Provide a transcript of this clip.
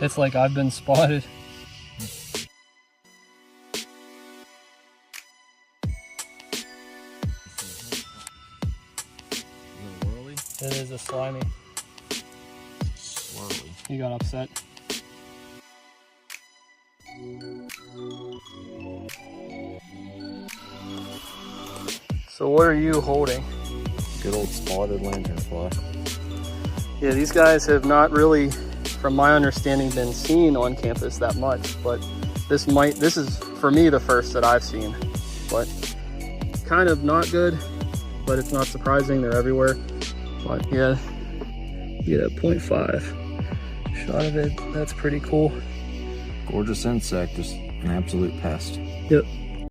It's like I've been spotted. It is a slimy. Swirly. He got upset. So what are you holding? Good old spotted lanternfly. Yeah, these guys have not really, from my understanding, been seen on campus that much, but this is for me the first that I've seen. But kind of not good, but it's not surprising, they're everywhere. But yeah, you get a 0.5 shot of it. That's pretty cool. Gorgeous insect, just an absolute pest. Yep.